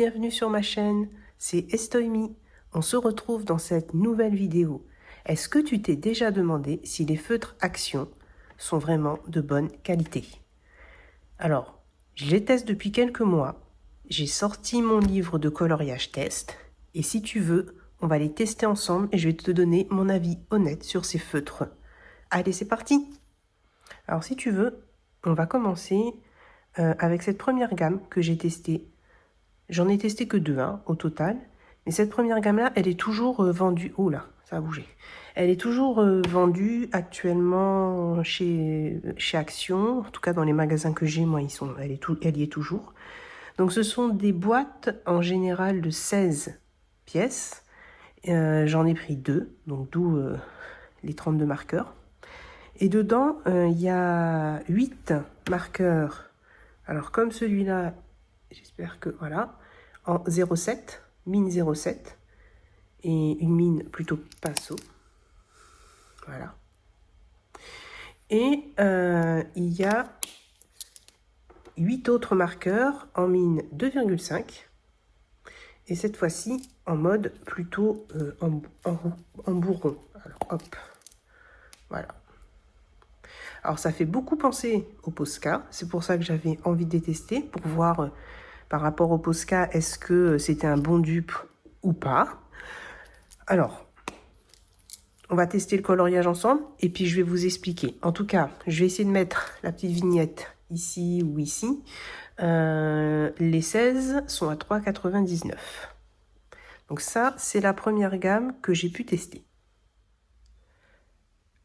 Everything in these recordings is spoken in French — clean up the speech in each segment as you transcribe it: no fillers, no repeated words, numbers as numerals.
bienvenue sur ma chaîne, c'est Estoimi. On se retrouve dans cette nouvelle vidéo. Est-ce que tu t'es déjà demandé si les feutres Action sont vraiment de bonne qualité? Alors, je les teste depuis quelques mois. J'ai sorti mon livre de coloriage test. Et si tu veux, on va les tester ensemble et je vais te donner mon avis honnête sur ces feutres. Allez, c'est parti! Alors, si tu veux, on va commencer avec cette première gamme que j'ai testée. J'en ai testé que deux au total. Mais cette première gamme-là, elle est toujours vendue. Oh là, ça a bougé. Elle est toujours vendue actuellement chez Action. En tout cas, dans les magasins que j'ai, moi, elle y est toujours. Donc, ce sont des boîtes en général de 16 pièces. J'en ai pris deux, donc d'où les 32 marqueurs. Et dedans, il y a 8 marqueurs. Alors, comme celui-là, j'espère que, voilà, en 0,7, mine 0,7, et une mine plutôt pinceau. Voilà. Et il y a 8 autres marqueurs en mine 2,5. Et cette fois-ci, en mode plutôt en bourron. Alors, hop. Voilà. Alors, ça fait beaucoup penser au Posca. C'est pour ça que j'avais envie de les tester, pour voir par rapport au Posca, est-ce que c'était un bon dupe ou pas. Alors, on va tester le coloriage ensemble et puis je vais vous expliquer. En tout cas, je vais essayer de mettre la petite vignette ici ou ici. Les 16 sont à 3,99. Donc ça, c'est la première gamme que j'ai pu tester.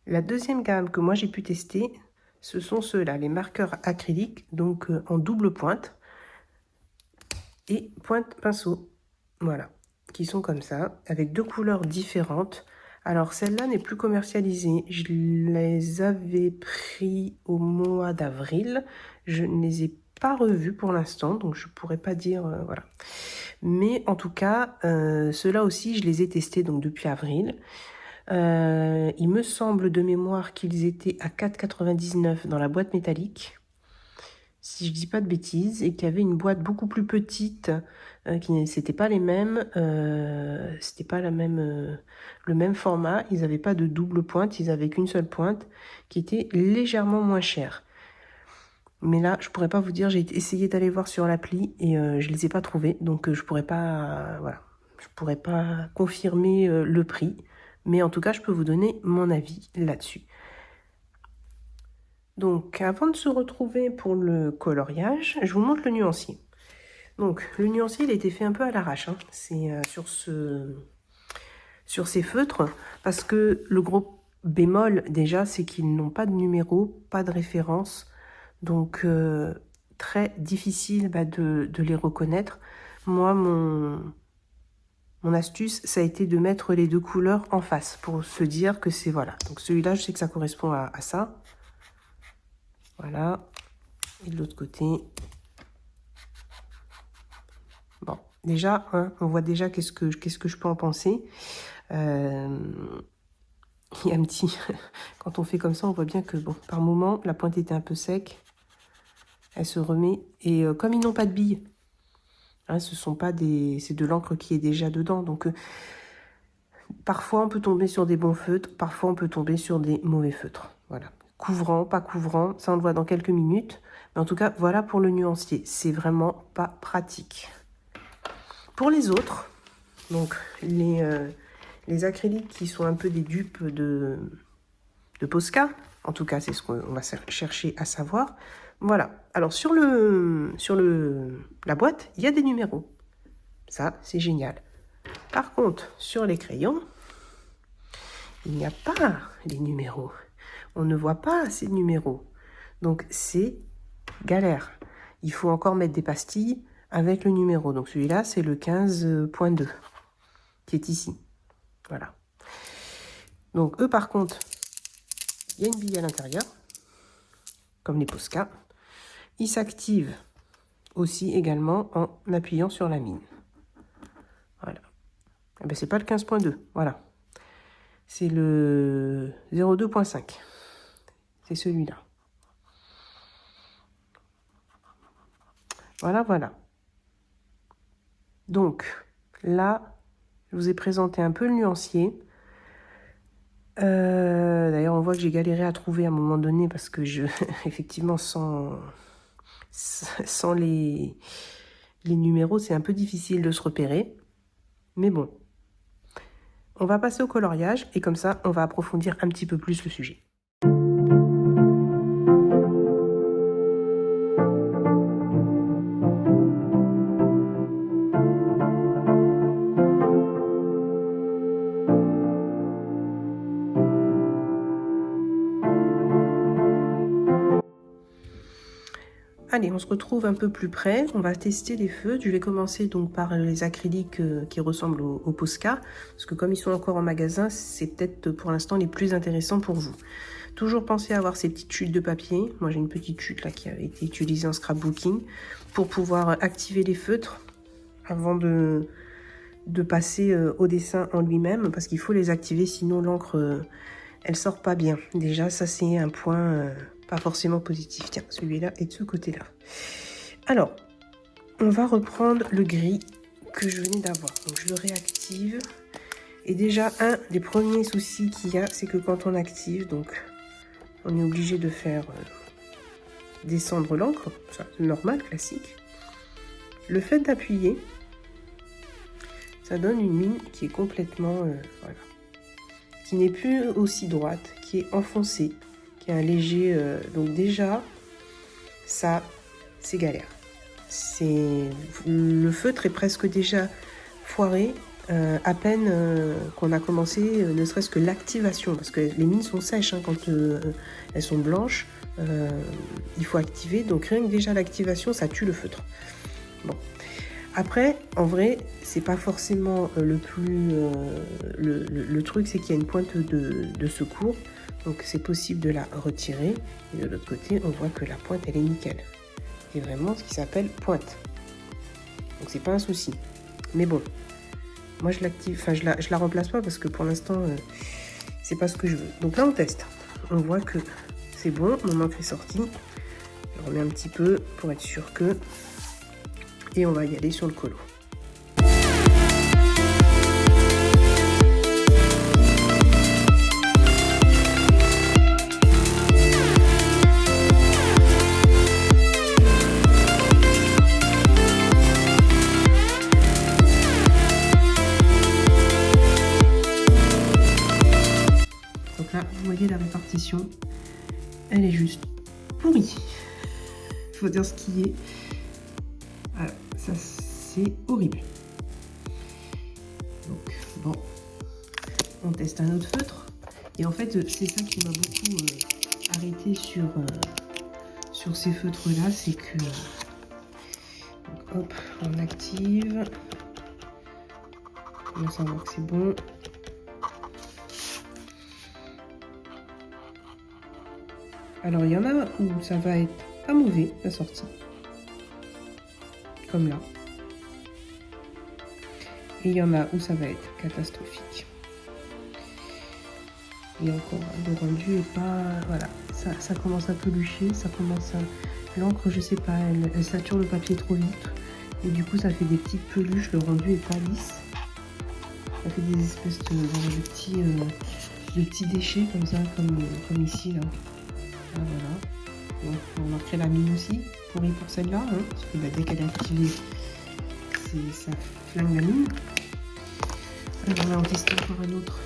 La deuxième gamme que moi j'ai pu tester, ce sont ceux-là, les marqueurs acryliques, donc en double pointe et pointe pinceau. Voilà, qui sont comme ça, avec deux couleurs différentes. Alors, celle-là n'est plus commercialisée. Je les avais pris au mois d'avril. Je ne les ai pas revus pour l'instant, donc je ne pourrais pas dire... voilà. Mais en tout cas, ceux-là aussi, je les ai testés donc, depuis avril. Il me semble de mémoire qu'ils étaient à 4,99 dans la boîte métallique, si je dis pas de bêtises, et qu'il y avait une boîte beaucoup plus petite, qui c'était pas les mêmes, c'était pas la même, le même format. Ils n'avaient pas de double pointe, ils avaient qu'une seule pointe, qui était légèrement moins chère. Mais là, je pourrais pas vous dire, j'ai essayé d'aller voir sur l'appli et je les ai pas trouvés, donc je pourrais pas, voilà, je pourrais pas confirmer le prix, mais en tout cas, je peux vous donner mon avis là-dessus. Donc, avant de se retrouver pour le coloriage, je vous montre le nuancier. Donc, le nuancier, il a été fait un peu à l'arrache. Hein. C'est sur ces feutres, parce que le gros bémol, déjà, c'est qu'ils n'ont pas de numéro, pas de référence. Donc, très difficile de les reconnaître. Moi, mon astuce, ça a été de mettre les deux couleurs en face, pour se dire que c'est, voilà. Donc, celui-là, je sais que ça correspond à ça. Voilà. Et de l'autre côté. Bon, déjà, hein, on voit déjà qu'est-ce que je peux en penser. Il y a un petit... Quand on fait comme ça, on voit bien que, bon, par moment, la pointe était un peu sec. Elle se remet. Et comme ils n'ont pas de billes, hein, ce sont pas des... c'est de l'encre qui est déjà dedans. Donc, parfois, on peut tomber sur des bons feutres. Parfois, on peut tomber sur des mauvais feutres. Voilà. Couvrant, pas couvrant, ça on le voit dans quelques minutes. Mais en tout cas, voilà pour le nuancier. C'est vraiment pas pratique. Pour les autres, donc les acryliques qui sont un peu des dupes de Posca, en tout cas, c'est ce qu'on va chercher à savoir. Voilà. Alors, sur la boîte, il y a des numéros. Ça, c'est génial. Par contre, sur les crayons, il n'y a pas les numéros. On ne voit pas ces numéros. Donc, c'est galère. Il faut encore mettre des pastilles avec le numéro. Donc, celui-là, c'est le 15.2 qui est ici. Voilà. Donc, eux, par contre, il y a une bille à l'intérieur, comme les Posca. Ils s'activent aussi également en appuyant sur la mine. Voilà. Eh ben, c'est pas le 15.2. Voilà. C'est le 02.5. C'est celui-là. Voilà, voilà. Donc, là, je vous ai présenté un peu le nuancier. D'ailleurs, on voit que j'ai galéré à trouver à un moment donné parce que effectivement, sans les numéros, c'est un peu difficile de se repérer. Mais bon, on va passer au coloriage et comme ça, on va approfondir un petit peu plus le sujet. Allez, on se retrouve un peu plus près. On va tester les feutres. Je vais commencer donc par les acryliques qui ressemblent au Posca. Parce que comme ils sont encore en magasin, c'est peut-être pour l'instant les plus intéressants pour vous. Toujours pensez à avoir ces petites chutes de papier. Moi, j'ai une petite chute là qui avait été utilisée en scrapbooking pour pouvoir activer les feutres avant de passer au dessin en lui-même. Parce qu'il faut les activer, sinon l'encre, elle sort pas bien. Déjà, ça c'est un point... pas forcément positif. Tiens, celui-là est de ce côté-là. Alors, on va reprendre le gris que je venais d'avoir. Donc, je le réactive. Et déjà, un des premiers soucis qu'il y a, c'est que quand on active, donc, on est obligé de faire descendre l'encre. Ça, c'est normal, classique. Le fait d'appuyer, ça donne une mine qui est complètement, voilà, qui n'est plus aussi droite, qui est enfoncée, qui a un léger... donc déjà, ça, c'est galère. Le feutre est presque déjà foiré, à peine qu'on a commencé, ne serait-ce que l'activation, parce que les mines sont sèches, hein, quand elles sont blanches, il faut activer, donc rien que déjà l'activation, ça tue le feutre. Bon. Après, en vrai, c'est pas forcément le plus... le truc, c'est qu'il y a une pointe de secours. Donc c'est possible de la retirer. Et de l'autre côté, on voit que la pointe, elle est nickel. C'est vraiment ce qui s'appelle pointe. Donc c'est pas un souci. Mais bon, moi je l'active, enfin je la remplace pas parce que pour l'instant, c'est pas ce que je veux. Donc là, on teste. On voit que c'est bon, mon encre est sortie. Je remets un petit peu pour être sûr que... Et on va y aller sur le colo. Donc là, vous voyez la répartition, elle est juste pourrie. Il faut dire ce qui est. Voilà, ça c'est horrible. Donc bon, on teste un autre feutre. Et en fait, c'est ça qui m'a beaucoup arrêté sur ces feutres-là, c'est que donc, hop, on active. On va savoir que c'est bon. Alors il y en a où ça va être pas mauvais la sortie. Comme là. Et il y en a où ça va être catastrophique. Et encore, le rendu est pas... Voilà, ça commence à pelucher, ça commence à... L'encre, je sais pas, elle sature le papier trop vite. Et du coup, ça fait des petites peluches, le rendu est pas lisse. Ça fait des espèces de petits déchets comme ça, comme ici, là. Ah, voilà. Donc, on marquerait la mine aussi. Pourrie pour celle-là, hein, parce que bah, dès qu'elle est activée, ça flingue la mine. Alors, on va en tester encore un autre.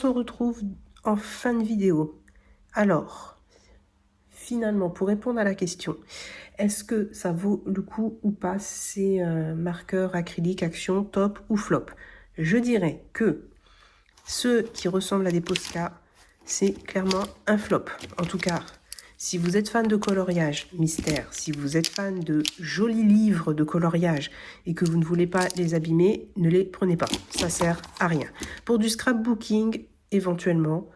se retrouve en fin de vidéo. Alors, finalement, pour répondre à la question, est-ce que ça vaut le coup ou pas ces marqueurs acryliques Action top ou flop? Je dirais que ceux qui ressemblent à des Posca, c'est clairement un flop. En tout cas, si vous êtes fan de coloriage mystère, si vous êtes fan de jolis livres de coloriage et que vous ne voulez pas les abîmer, ne les prenez pas. Ça sert à rien. Pour du scrapbooking, éventuellement,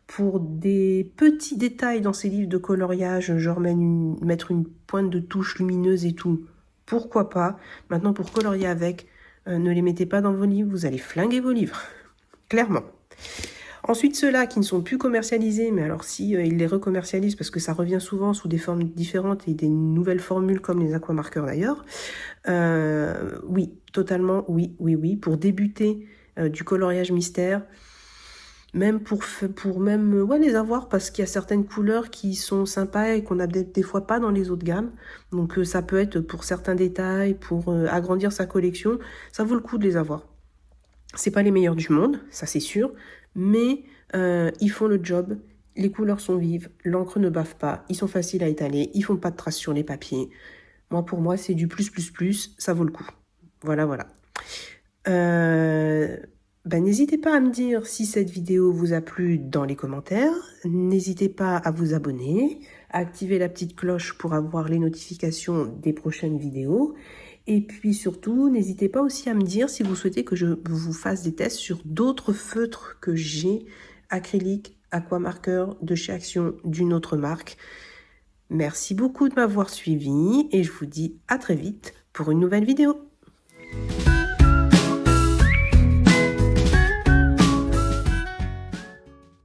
pour des petits détails dans ces livres de coloriage, genre mettre une pointe de touche lumineuse et tout, pourquoi pas. Maintenant, pour colorier avec, ne les mettez pas dans vos livres, vous allez flinguer vos livres. Clairement. Ensuite, ceux-là qui ne sont plus commercialisés, mais alors si ils les recommercialisent, parce que ça revient souvent sous des formes différentes et des nouvelles formules comme les aquamarqueurs d'ailleurs, oui, totalement, oui. Pour débuter du coloriage mystère, même pour même les avoir, parce qu'il y a certaines couleurs qui sont sympas et qu'on a des fois pas dans les autres gammes. Donc ça peut être pour certains détails, pour agrandir sa collection, ça vaut le coup de les avoir. C'est pas les meilleurs du monde, ça c'est sûr, mais ils font le job, les couleurs sont vives, l'encre ne bave pas, ils sont faciles à étaler, ils font pas de traces sur les papiers. Pour moi, c'est du plus, ça vaut le coup. Voilà. N'hésitez pas à me dire si cette vidéo vous a plu dans les commentaires. N'hésitez pas à vous abonner, à activer la petite cloche pour avoir les notifications des prochaines vidéos. Et puis surtout, n'hésitez pas aussi à me dire si vous souhaitez que je vous fasse des tests sur d'autres feutres que j'ai, acryliques, aquamarqueurs de chez Action, d'une autre marque. Merci beaucoup de m'avoir suivi et je vous dis à très vite pour une nouvelle vidéo.